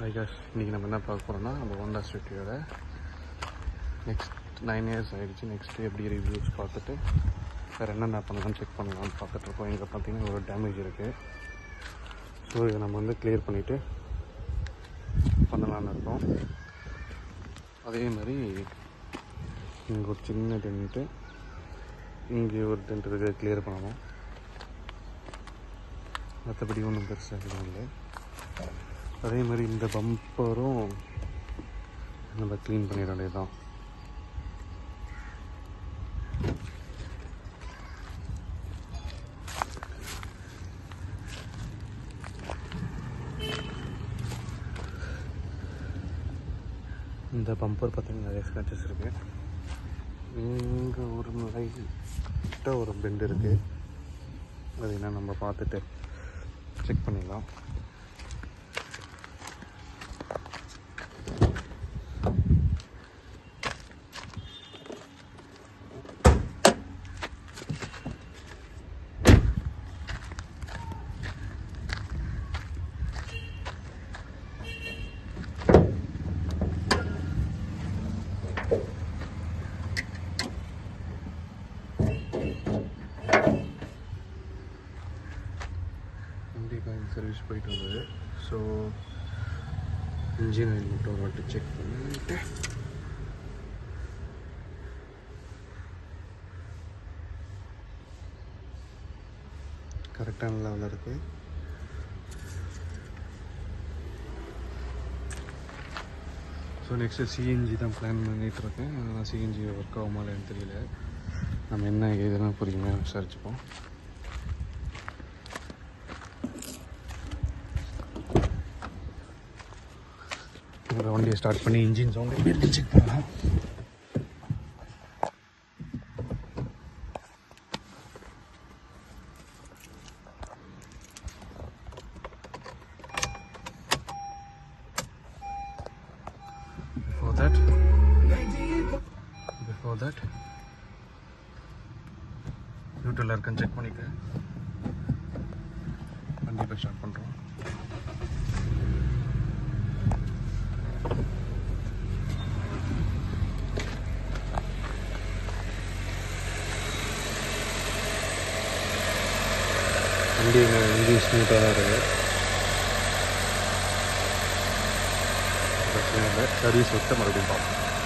ஐகாஷ் இன்றைக்கி நம்ம என்ன பார்க்க போகிறோம்னா நம்ம ஹோண்டா சிட்டியோட நெக்ஸ்ட் 9 இயர்ஸ் ஆகிடுச்சு. நெக்ஸ்ட்டு எப்படி ரிவ்யூஸ் பார்த்துட்டு வேறு என்னென்ன பண்ணலாம்னு செக் பண்ணலாம்னு பார்த்துட்ருக்கோம். இங்கே பார்த்திங்கன்னா ஒரு டேமேஜ் இருக்குது. ஸோ இதை நம்ம வந்து கிளியர் பண்ணிவிட்டு பண்ணலான்னு இருக்கோம். அதே மாதிரி இங்கே ஒரு சின்ன டென்ட்டு, இங்கே ஒரு டென்ட் இருக்குது, கிளியர் பண்ணணும். மற்றபடி ஒன்றும் பெருசாக எதுவும் இல்லை. அதே மாதிரி இந்த பம்பரும் நம்ம க்ளீன் பண்ணிட வேண்டியதுதான். இந்த பம்பர் பார்த்திங்கன்னா நிறைய ஸ்க்ராச்சஸ் இருக்குது. இங்கே ஒரு லைட்டாக ஒரு பெண்ட் இருக்குது. அது என்ன நம்ம பார்த்துட்டு செக் பண்ணிடலாம். சர்வீஸ் போயிட்டு வந்தது. ஸோ இன்ஜின் ஆயில் மட்டும் செக் பண்ணிட்டு கரெக்டான லெவலில் இருக்குது. ஸோ நெக்ஸ்ட்டு சிஎன்ஜி தான் பிளான் பண்ணிகிட்ருக்கேன். ஆனால் சிஎன்ஜி ஒர்க் ஆகுமான்னு தெரியல. நம்ம என்ன ஏதுன்னு புரியுமே விசாரிச்சுப்போம். வண்டியை ஸ்டார்ட் பண்ணி இன்ஜின் சவுண்ட் எப்படி இருக்கு செக் பண்ணலாம். Before that நியூட்ரல் இருக்கான்னு செக் பண்ணிட்டு வண்டி இப்போ ஸ்டார்ட் பண்ணுறோம். வண்டி இன்ஜின் ஸ்மூத்தாக தான் இருக்குது. பிரச்சனை இல்லை. சர்வீஸ் விட்டு மறுபடியும் பார்ப்போம்.